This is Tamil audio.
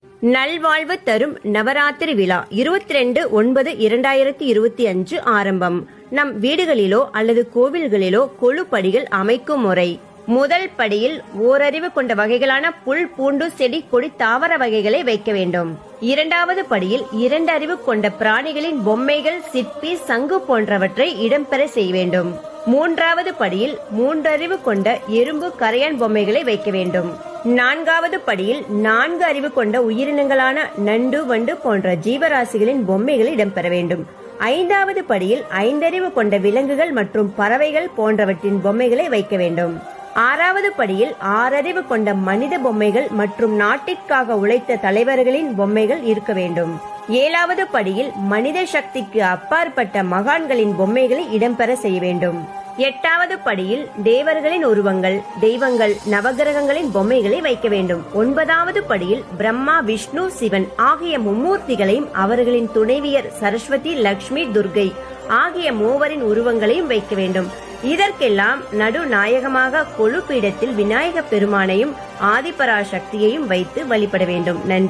நல்வாழ்வு தரும் நவராத்திரி விழா 22/9/2025 ஆரம்பம். நம் வீடுகளிலோ அல்லது கோவில்களிலோ கொழுப்படிகள் அமைக்கும் முறை. முதல் படியில் ஓரறிவு கொண்ட வகைகளான புல், பூண்டு, செடி, கொடி, தாவர வகைகளை வைக்க வேண்டும். இரண்டாவது படியில் 2 அறிவு கொண்ட பிராணிகளின் பொம்மைகள், சிற்பி, சங்கு போன்றவற்றை இடம்பெற செய்ய வேண்டும். மூன்றாவது படியில் 3 அறிவு கொண்ட எறும்பு, கரையான் பொம்மைகளை வைக்க வேண்டும். நான்காவது படியில் 4 அறிவு கொண்ட உயிரினங்களான நண்டு, வண்டு போன்ற ஜீவராசிகளின் பொம்மைகள் இடம்பெற வேண்டும். ஐந்தாவது படியில் 5 அறிவு கொண்ட விலங்குகள் மற்றும் பறவைகள் போன்றவற்றின் பொம்மைகளை வைக்க வேண்டும். ஆறாவது படியில் 6 அறிவு கொண்ட மனித பொம்மைகள் மற்றும் நாட்டிற்காக உழைத்த தலைவர்களின் பொம்மைகள் இருக்க வேண்டும். ஏழாவது படியில் மனித சக்திக்கு அப்பாற்பட்ட மகான்களின் பொம்மைகளை இடம்பெற செய்ய வேண்டும். எட்டாவது படியில் தேவர்களின் உருவங்கள், தெய்வங்கள், நவகிரகங்களின் பொம்மைகளை வைக்க வேண்டும். 9வது படியில் பிரம்மா, விஷ்ணு, சிவன் ஆகிய மும்மூர்த்திகளையும் அவர்களின் துணைவியர் சரஸ்வதி, லட்சுமி, துர்கை ஆகிய மூவரின் உருவங்களையும் வைக்க வேண்டும். இதற்கெல்லாம் நடுநாயகமாக கொழுப்பீடத்தில் விநாயக பெருமானையும் ஆதிபராசக்தியையும் வைத்து வழிபட வேண்டும். நன்றி.